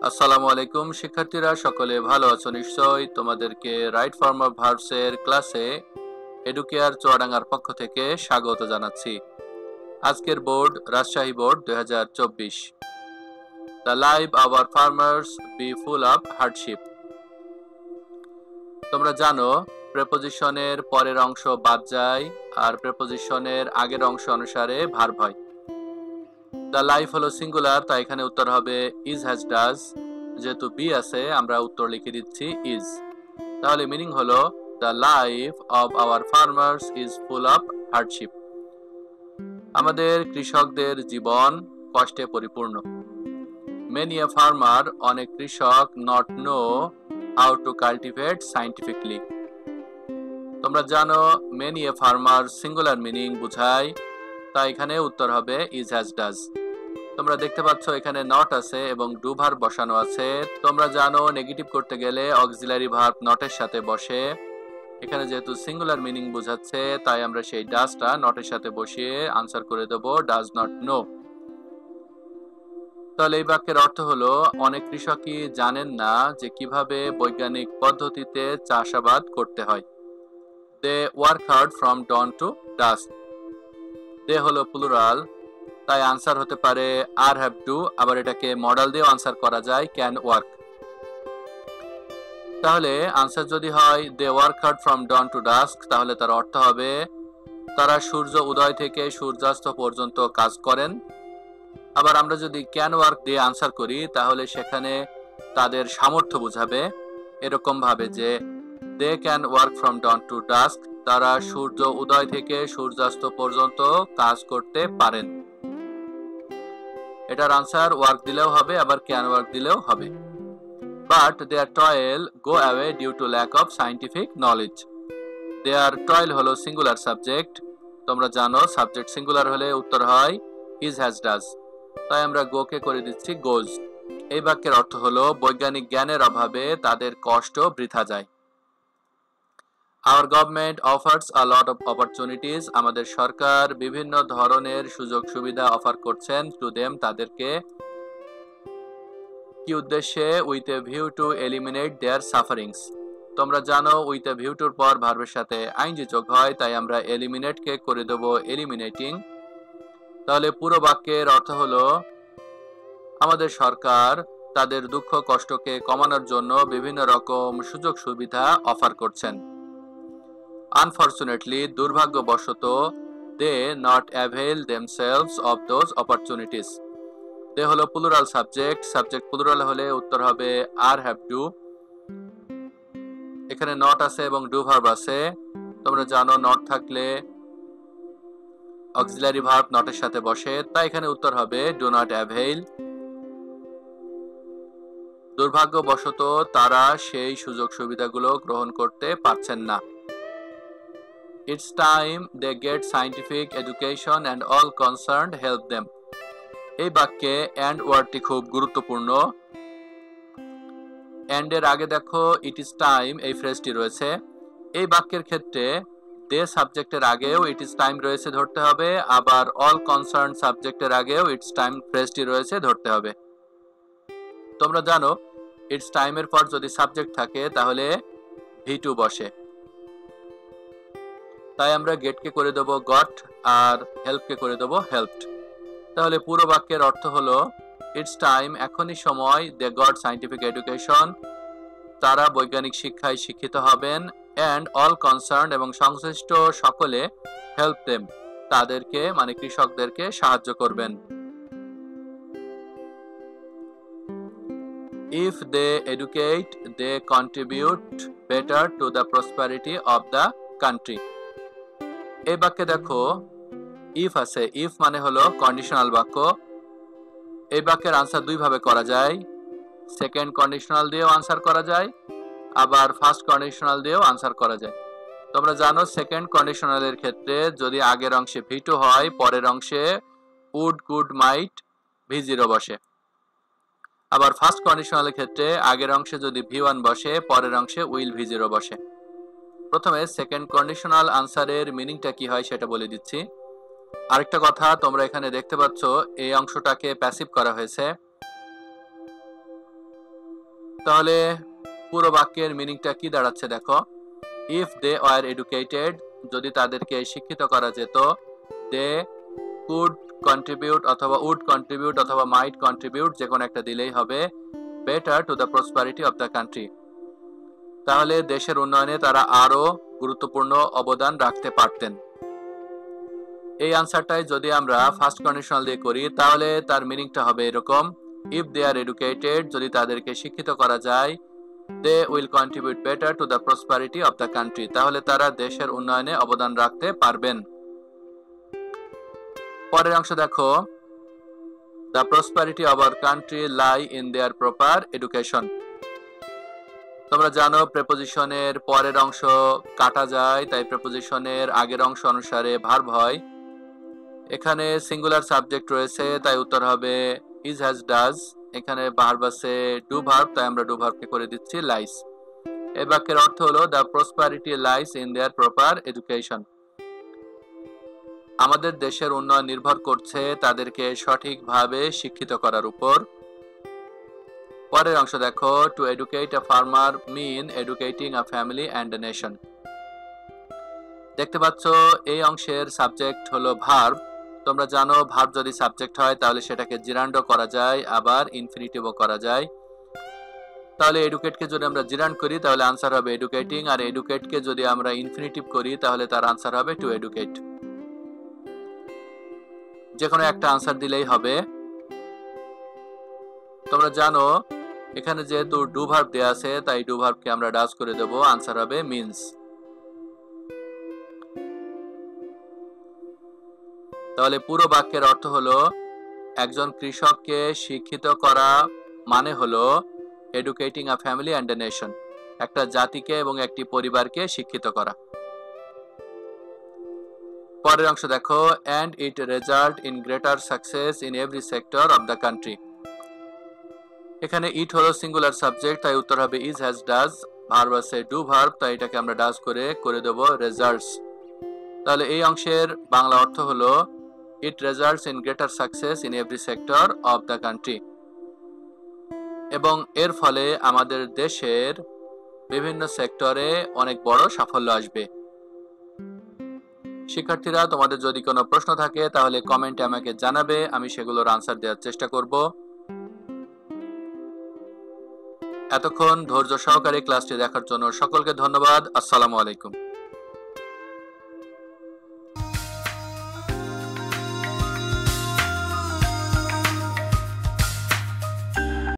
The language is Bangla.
আসসালামু আলাইকুম শিক্ষার্থীরা, সকলে ভালো আছো নিশ্চয়ই। তোমাদেরকে রাইট ফর্ম অফ ভার্বস এর ক্লাসে এডুকেয়ার চুয়াডাঙ্গার পক্ষ থেকে স্বাগত জানাচ্ছি। আজকের board Rajshahi board 2024। The life our farmers be full of hardship. তোমরা জানো প্রেপোজিশনের পরের অংশ বাদ যায় আর প্রেপোজিশনের আগের অংশ অনুসারে ভার্ব হয়। দ্য লাইফ হলো সিঙ্গুলার, তাই এখানে উত্তর হবে ইজ, হ্যাজ, ডাজ। যেহেতু বি আছে আমরা উত্তর লিখে দিচ্ছি ইজ। তাহলে মিনিং হলো the life of our farmers is full of hardship. আমাদের কৃষকদের জীবন কষ্টে পরিপূর্ণ। মেনি এ ফার্মার, অনেক কৃষক, not know how to cultivate scientifically. তোমরা জানো many a farmer singular meaning বোঝায়, তাই এখানে উত্তর হবে ইজ, হ্যাজ, ডাজ। তোমরা দেখতে পাচ্ছ এখানে নট আছে এবং ডু ভার্ব বসানো আছে। তোমরা জানো নেগেটিভ করতে গেলে অক্সিলারি ভার্ব নটের সাথে বসে। এখানে যেহেতু সিঙ্গুলার মিনিং বোঝাচ্ছে তাই আমরা সেই ডাজটা নটের সাথে বসিয়ে আনসার করে দেব ডাজ নট নো। তাহলে এই বাক্যের অর্থ হলো অনেক কৃষকই জানেন না যে কিভাবে বৈজ্ঞানিক পদ্ধতিতে চাষাবাদ করতে হয়। They work hard from dawn to dusk. They হলো প্লুরাল, তাই আনসার হতে পারে আর হ্যাভ টু, আবার এটাকে মডেল দিয়ে আনসার করা যায় ক্যান ওয়ার্ক। তাহলে আনসার যদি হয় they work hard from dawn to dusk, তাহলে তার অর্থ হবে তারা সূর্য উদয় থেকে সূর্যাস্ত পর্যন্ত কাজ করেন। আবার আমরা যদি ক্যান ওয়ার্ক দিয়ে আনসার করি তাহলে সেখানে তাদের সামর্থ্য বোঝাবে, এরকম ভাবে যে they can work from dawn to dusk, তারা সূর্য উদয় থেকে সূর্যাস্ত পর্যন্ত কাজ করতে পারেন। এটার আনসার ওয়ার্ক দিলেও হবে, আবার ক্যান ওয়ার্ক দিলেও হবে। But their toil go away due to lack of scientific knowledge. Their toil হলো সিঙ্গুলার সাবজেক্ট। তোমরা জানো সাবজেক্ট সিঙ্গুলার হলে উত্তর হয় ইজ, হ্যাজ, ডাজ, তাই আমরা গো কে করে দিচ্ছি গোজ। এই বাক্যের অর্থ হলো বৈজ্ঞানিক জ্ঞানের অভাবে তাদের কষ্ট বৃথা যায়। Our government offers a lot of opportunities. আমাদের সরকার বিভিন্ন ধরনের সুযোগ সুবিধা অফার করছেন টু দেম, তাদেরকে। কি উদ্দেশ্যে? With a view to eliminate their sufferings. তোমরা জানো উইথ এ ভিউ টুর পর ভার্বের সাথে আইনজি যোগ হয়, তাই আমরা এলিমিনেট কে করে দেব এলিমিনেটিং। তাহলে পুরো বাক্যের অর্থ হলো আমাদের সরকার তাদের দুঃখ কষ্টকে কমানোর জন্য বিভিন্ন রকম সুযোগ সুবিধা অফার করছেন। Unfortunately, দুর্ভাগ্যবশত, they not avail themselves of those opportunities. they হলো প্লুরাল সাবজেক্ট, সাবজেক্ট প্লুরাল হলে উত্তর হবে আর হ্যাভ টু। এখানে নট আছে এবং ডু ভার্ব আছে। তোমরা জানো নট থাকলে অক্সিলারি ভার্ব নটের সাথে বসে, তাই এখানে উত্তর হবে ডু নট অ্যাভেইল। দুর্ভাগ্যবশত তারা সেই সুযোগ সুবিধাগুলো গ্রহণ করতে পারছেন না। It's time they get scientific education and all concerned help them. এই বাক্যে and ওয়ার্ডটি খুব গুরুত্বপূর্ণ। and এর আগে দেখো it is time এই ফ্রেজটি রয়েছে। এই বাক্যের ক্ষেত্রে they সাবজেক্টের আগেও it is time রয়েছে ধরতে হবে, আবার all concerned সাবজেক্টের আগেও it's time ফ্রেজটি রয়েছে ধরতে হবে। তোমরা জানো it's time এর পর যদি সাবজেক্ট থাকে তাহলে V2 বসে, তাই আমরা গেট কে করে দেব গট আর হেল্প কে করে দেব হেল্পড। তাহলে পুরো বাক্যের অর্থ হলো ইটস টাইম, এখনই সময়, দে গট সায়েন্টিফিক এডুকেশন, তারা বৈজ্ঞানিক শিক্ষায় শিক্ষিত হবেন, এন্ড অল কনসার্ন এবং সংশ্লিষ্ট সকলে হেল্প দেম, তাদেরকে মানে কৃষকদেরকে সাহায্য করবেন। If they educate they contribute better to the prosperity of the country. এই বাক্যে দেখো ইফ আছে, ইফ মানে হলো কন্ডিশনাল বাক্য। এই বাক্যের আনসার দুই ভাবে করা যায়, সেকেন্ড কন্ডিশনাল দিয়েও আনসার করা যায়, আবার ফার্স্ট কন্ডিশনাল দিয়েও আনসার করা যায়। তোমরা জানো সেকেন্ড কন্ডিশনালের ক্ষেত্রে যদি আগের অংশে V2 হয়, পরের অংশে উড, কুড, মাইট V0 বসে। আবার ফার্স্ট কন্ডিশনালের ক্ষেত্রে আগের অংশে যদি V1 বসে, পরের অংশে উইল V0 বসে। প্রথমে সেকেন্ড কন্ডিশনাল আনসারের মিনিংটা কি হয় সেটা বলে দিচ্ছি। আরেকটা কথা, তোমরা এখানে দেখতে পাচ্ছ এই অংশটাকে প্যাসিভ করা হয়েছে। তাহলে পুরো বাক্যের মিনিংটা কি দাঁড়াচ্ছে দেখো, ইফ দে ওয়ার এডুকেটেড, যদি তাদেরকে শিক্ষিত করা যেত, দে কুড কন্ট্রিবিউট অথবা উড কন্ট্রিবিউট অথবা মাইট কন্ট্রিবিউট, যে কোনো একটা দিলেই হবে, better to the prosperity of the country, তাহলে দেশের উন্নয়নে তারা আরো গুরুত্বপূর্ণ অবদান রাখতে পারতেন। এই আনসারটাই যদি আমরা ফার্স্ট কন্ডিশনাল দিয়ে করি তাহলে তার মিনিংটা হবে এরকম, ইফ দে আর এডুকেটেড, যদি তাদেরকে শিক্ষিত করা যায়, they will contribute better to the prosperity of the country, তাহলে তারা দেশের উন্নয়নে অবদান রাখতে পারবেন। পরের অংশ দেখো, the prosperity of our country lie in their proper education. তোমরা জানো প্রেপোজিশনের পরের অংশ কাটা যায়, তাই প্রেপোজিশনের আগের অংশ অনুসারে ভার্ব হয়। এখানে সিঙ্গুলার সাবজেক্ট রয়েছে, তাই উত্তর হবে ইজ হ্যাজ ডাজ। এখানে ভার্ব আছে ডু ভার্ব, তাই আমরা ডু ভার্বকে করে দিচ্ছি লাইস। এই বাক্যের অর্থ হলো the prosperity lies in their proper education, আমাদের দেশের উন্নয়ন নির্ভর করছে তাদেরকে সঠিকভাবে শিক্ষিত করার উপর। পরের অংশ দেখো, to educate a farmer mean educating a family and a nation. দেখতে পাচ্ছ এই অংশের সাবজেক্ট হলো ভার্ব। তোমরা জানো ভার্ব যদি সাবজেক্ট হয় তাহলে সেটাকে জিরান্ড করা যায়, আবার ইনফিনিটিভও করা যায়। তাহলে এডুকেটকে যদি আমরা জিরান্ড করি তাহলে আনসার হবে এডুকেটিং, আর এডুকেটকে যদি আমরা ইনফিনিটিভ করি তাহলে তার আনসার হবে টু এডুকেট। যে কোনো একটা আনসার দিলেই হবে। তোমরা জানো এখানে যেহেতু ডু ভার্ব দেয়া আছে তাই ডু ভার্বকে আমরা ডাজ করে দেব, আনসার হবে মিন্স। তাহলে পুরো বাক্যের অর্থ হলো একজন কৃষককে শিক্ষিত করা মানে হলো educating a family and a nation, একটা জাতিকে এবং একটি পরিবারকে শিক্ষিত করা। পরের অংশ দেখো, and it result in greater success in every sector of the country। এখানে ইট হলো সিঙ্গুলার সাবজেক্ট, তাই উত্তর হবে ইজ হ্যাজ ডাজ। ভার্ব আছে ডু ভার্ব, তাই এটাকে আমরা ডাজ করে দেব রেজাল্টস। তাহলে এই অংশের বাংলা অর্থ হলো it results in greater success in every sector of the country, এবং এর ফলে আমাদের দেশের বিভিন্ন সেক্টরে অনেক বড় সাফল্য আসবে। শিক্ষার্থীরা, তোমাদের যদি কোনো প্রশ্ন থাকে তাহলে কমেন্টে আমাকে জানাবে, আমি সেগুলোর আনসার দেওয়ার চেষ্টা করব। এতক্ষণ ধৈর্য সহকারে ক্লাসটি দেখার জন্য সকলকে ধন্যবাদ। আসসালামু আলাইকুম।